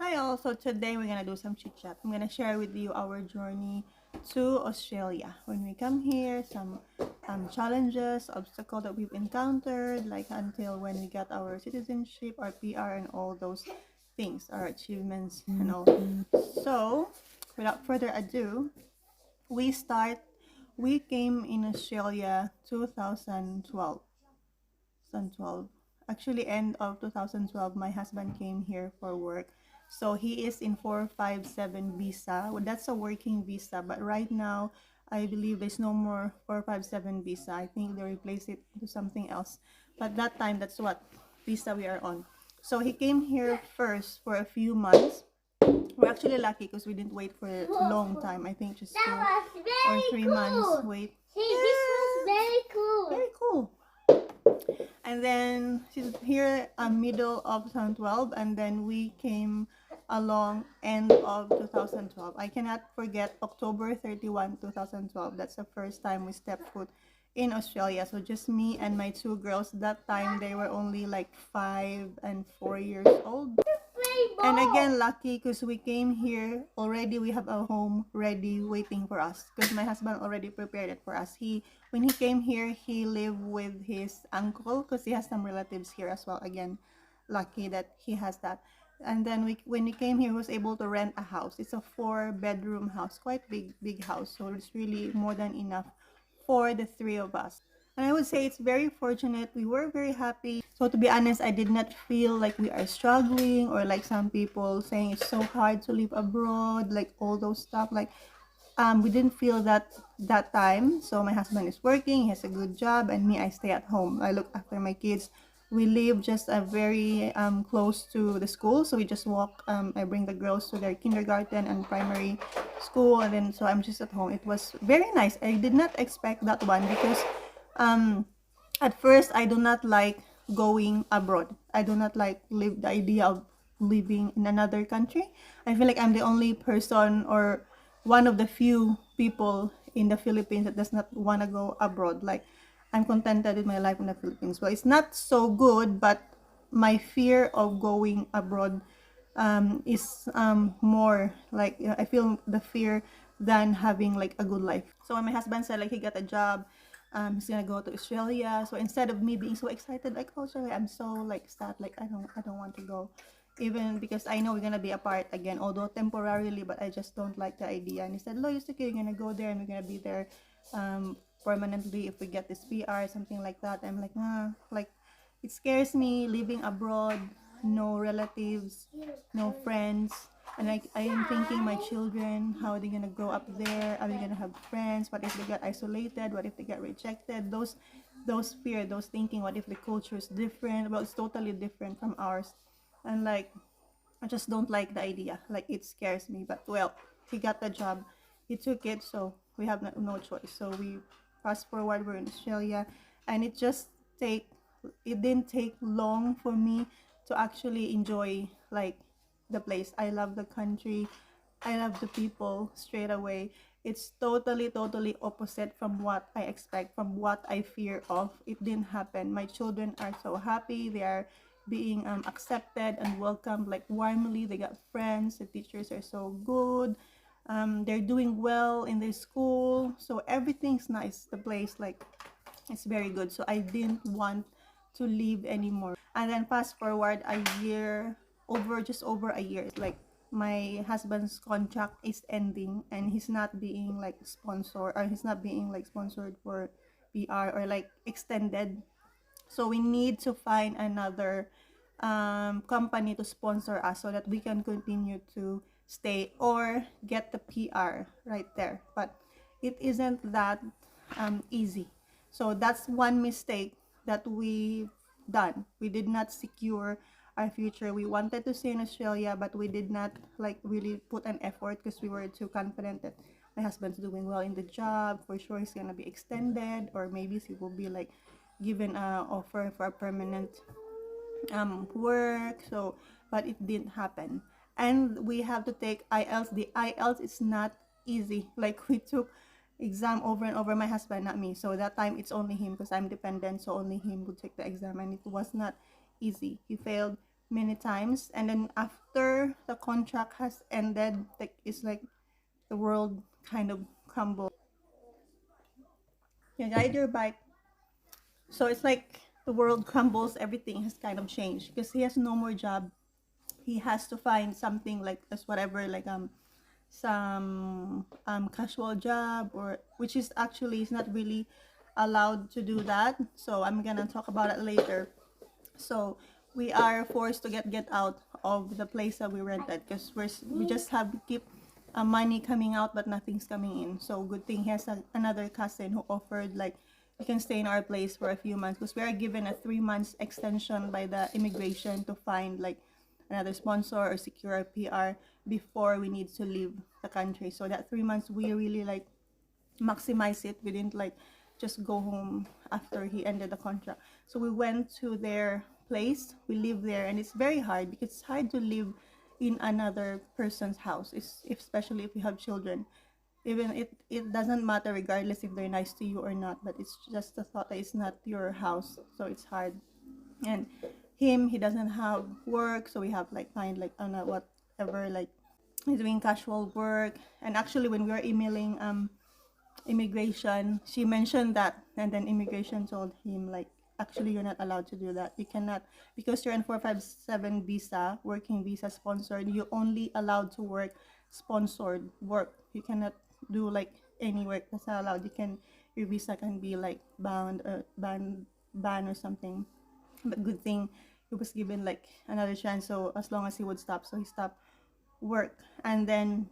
Hi all, so today we're gonna do some chit chat. I'm gonna share with you our journey to Australia. When we come here, some challenges, obstacles that we've encountered, like until when we got our citizenship, our PR, and all those things, our achievements, and all. So, without further ado, we start. We came in Australia 2012. 2012. Actually, end of 2012, my husband came here for work. So he is in 457 visa. Well, that's a working visa, but right now, I believe there's no more 457 visa. I think they replace it to something else. But that time, that's what visa we are on. So he came here first for a few months. We're actually lucky because we didn't wait for a long time. I think just 2 or 3 months wait. Hey, this was very cool. Very cool. And then she's here middle of 2012, and then we came along end of 2012. I cannot forget October 31, 2012. That's the first time we stepped foot in Australia. So just me and my two girls. That time they were only like 5 and 4 years old. And again, lucky because we came here already. We have a home ready, waiting for us. Because my husband already prepared it for us. When he came here, he lived with his uncle because he has some relatives here as well. Again, lucky that he has that. And then when we came here, he was able to rent a house. It's a 4 bedroom house, quite big house. So it's really more than enough for the three of us. And I would say it's very fortunate. We were very happy. So to be honest, I did not feel like we are struggling or like some people saying it's so hard to live abroad, like all those stuff. Like we didn't feel that time. So my husband is working, he has a good job, and me, I stay at home. I look after my kids. We live just a very close to the school, so we just walk. I bring the girls to their kindergarten and primary school, and then so I'm just at home. It was very nice. I did not expect that one because um at first I do not like going abroad. I do not like live the idea of living in another country. I feel like I'm the only person or one of the few people in the Philippines that does not want to go abroad. Like I'm contented with my life in the Philippines. Well, it's not so good, but my fear of going abroad is more like I feel the fear than having like a good life. So when my husband said like he got a job, he's gonna go to Australia. So instead of me being so excited like oh Australia, I'm so like sad like I don't want to go, even because I know we're gonna be apart again, although temporarily, but I just don't like the idea. And he said, "Lo, it's okay. You're gonna go there, and we're gonna be there permanently if we get this PR, something like that." I'm like, like it scares me living abroad, no relatives, no friends. And I am thinking my children, how are they gonna grow up there? Are they gonna have friends? What if they get isolated? What if they get rejected? Those fear, those thinking, what if the culture is different? Well, it's totally different from ours. And like I just don't like the idea. Like it scares me. But well, he got the job. He took it, so we have no choice. So we fast forward, we're in Australia, and take it didn't take long for me to actually enjoy like the place. I love the country. I love the people straight away. It's totally opposite from what I expect, from what I fear of. It didn't happen. My children are so happy. They are being accepted and welcomed like warmly. They got friends. The teachers are so good. They're doing well in their school. So everything's nice. The place like it's very good. So I didn't want to leave anymore. And then fast forward a year, just over a year. Like my husband's contract is ending and he's not being like sponsored, or he's not being like sponsored for PR or like extended. So we need to find another company to sponsor us so that we can continue to stay or get the PR right there. But it isn't that easy. So that's one mistake that we done. We did not secure our future. We wanted to stay in Australia, but we did not like really put an effort because we were too confident that my husband's doing well in the job. For sure, he's gonna be extended, or maybe he will be like given a offer for a permanent work. So but it didn't happen, and we have to take IELTS. The IELTS is not easy. Like we took exam over and over, my husband, not me. So that time it's only him because I'm dependent, so only him would take the exam, and it was not easy. He failed many times, and then after the contract has ended, like it's like the world kind of crumbled. Yeah, ride your bike. So it's like the world crumbles, everything has kind of changed because he has no more job. He has to find something like as whatever, like some casual job, or which is actually is not really allowed to do that. So I'm gonna talk about it later. So we are forced to get out of the place that we rented because we just have to keep money coming out but nothing's coming in. So good thing he has another cousin who offered like you can stay in our place for a few months because we are given a 3 months extension by the immigration to find like another sponsor or secure a PR before we need to leave the country. So that 3 months we really like maximize it. We didn't like just go home after he ended the contract. So we went to their place. We live there, and it's very hard because it's hard to live in another person's house, especially if you have children. Even it doesn't matter regardless if they're nice to you or not, but it's just the thought that it's not your house, so it's hard. And he doesn't have work, so we have like find like whatever like he's doing casual work. And actually when we were emailing immigration, she mentioned that, and then immigration told him like actually you're not allowed to do that. You cannot, because you're on 457 visa, working visa sponsored, you only allowed to work sponsored work. You cannot do like any work that's not allowed. You can, your visa can be like bound or ban or something. But good thing he was given like another chance, so as long as he would stop, so he stopped work. And then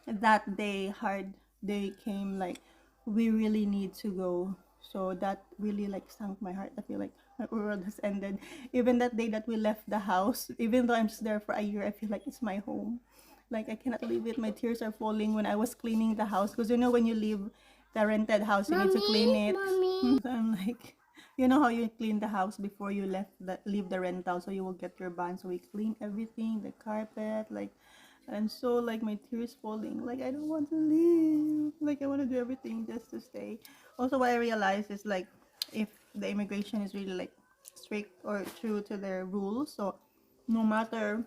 that day, hard day came, like we really need to go. So that really like sunk my heart. I feel like my world has ended. Even that day that we left the house, even though I'm just there for a year, I feel like it's my home. Like I cannot leave it. My tears are falling when I was cleaning the house, because you know when you leave the rented house, you need to clean it. Mommy. So I'm like, you know how you clean the house before you leave the rental, so you will get your bond. So we clean everything, the carpet, like, and so like my tears falling. Like I don't want to leave. Like I want to do everything just to stay. Also, what I realized is like if the immigration is really like strict or true to their rules, so no matter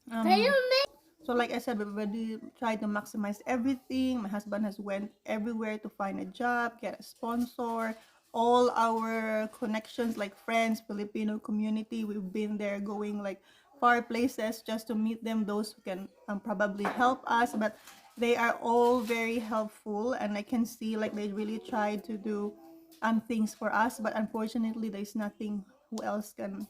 um Can you make? so like I said, we already tried to maximize everything. My husband has went everywhere to find a job, get a sponsor. All our connections, like friends, Filipino community, we've been there going like far places just to meet them. Those who can probably help us, but they are all very helpful, and I can see like they really try to do things for us. But unfortunately, there's nothing who else can,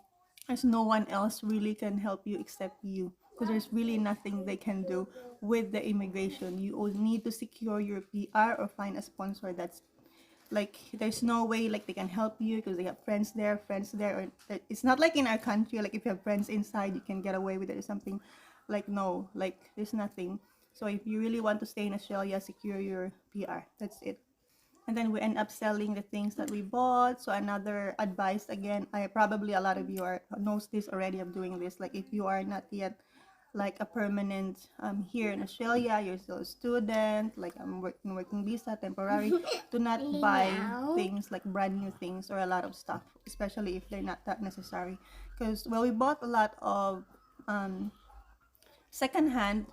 as no one else really can help you except you, because there's really nothing they can do with the immigration. You all need to secure your PR or find a sponsor. That's like there's no way like they can help you because they have friends there, or it's not like in our country, like if you have friends inside you can get away with it or something. Like no, like there's nothing. So if you really want to stay in Australia, secure your PR. That's it. And then we end up selling the things that we bought. So another advice, again, I probably a lot of you are knows this already of doing this. Like if you are not yet like a permanent here in Australia, you're still a student, like I'm working visa, temporary, do not buy things like brand new things or a lot of stuff, especially if they're not that necessary. Because well, we bought a lot of secondhand,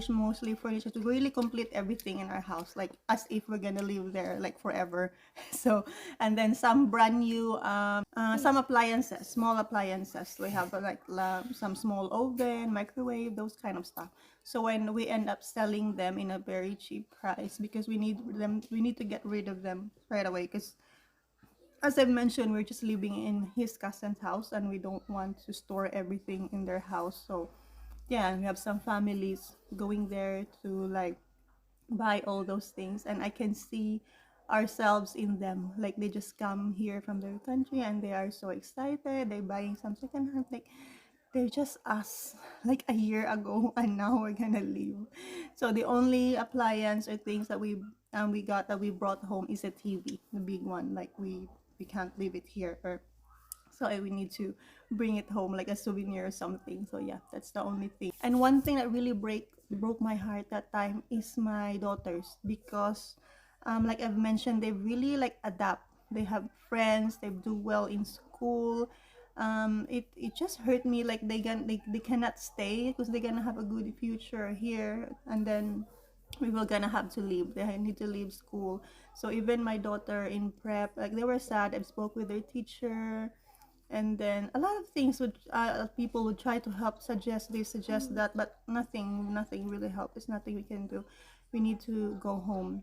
mostly furniture to really complete everything in our house, like as if we're gonna live there like forever. So, and then some brand new, some appliances, small appliances. We have like some small oven, microwave, those kind of stuff. So when we end up selling them in a very cheap price, because we need to get rid of them right away, because as I've mentioned, we're just living in his cousin's house and we don't want to store everything in their house. So yeah, and we have some families going there to like buy all those things, and I can see ourselves in them. Like they just come here from their country and they are so excited, they're buying some secondhand, like they're just us like a year ago and now we're gonna leave. So the only appliance or things that we brought home is a TV, the big one. Like we can't leave it here, or so we need to bring it home like a souvenir or something. So yeah, that's the only thing. And one thing that really broke my heart that time is my daughters, because like I've mentioned, they really like adapt. They have friends, they do well in school, it just hurt me, like they cannot stay because they're gonna have a good future here, and then we were gonna have to leave. They need to leave school. So even my daughter in prep, like they were sad. I spoke with their teacher, and then a lot of things would people would try to help, suggest this, suggest that, but nothing really helped. There's nothing we can do. We need to go home.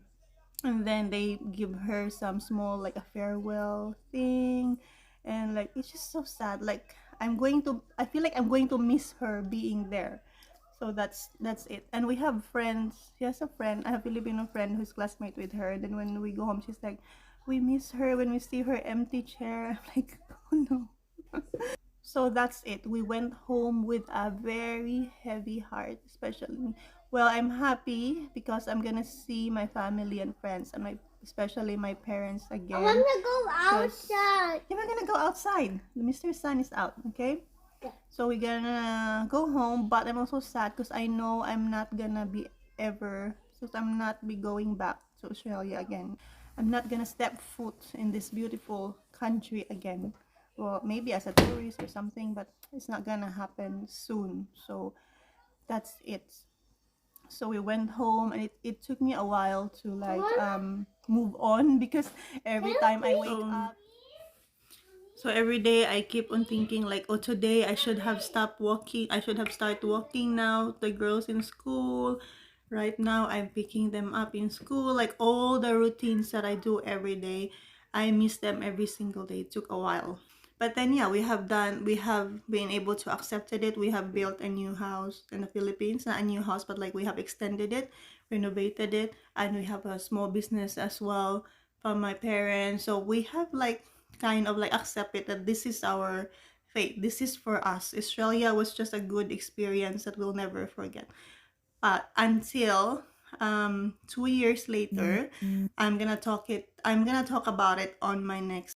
And then they give her some small, like a farewell thing, and like it's just so sad. Like I feel like I'm going to miss her being there. So that's it. And we have friends. She has a friend, a Filipino friend who's classmate with her. Then when we go home, she's like, we miss her when we see her empty chair. I'm like, oh no. So that's it. We went home with a very heavy heart, especially me. Well, I'm happy because I'm gonna see my family and friends, and especially my parents I again. want to go 'Cause- outside. Yeah, we're gonna go outside. Mr. Sun is out, okay? So we're gonna go home, but I'm also sad because I know I'm not gonna be ever, so I'm not be going back to Australia again. I'm not gonna step foot in this beautiful country again. Well, maybe as a tourist or something, but it's not gonna happen soon. So that's it. So we went home, and it took me a while to like move on because every time I wake up, so every day I keep on thinking like, oh, today I should have stopped walking. I should have started walking now. The girls in school. Right now I'm picking them up in school. Like all the routines that I do every day, I miss them every single day. It took a while. But then yeah, we have been able to accepted it. We have built a new house in the Philippines. Not a new house, but like we have extended it, renovated it, and we have a small business as well from my parents. So we have like kind of like accepted that this is our fate. This is for us. Australia was just a good experience that we'll never forget. Until 2 years later, I'm gonna talk about it on my next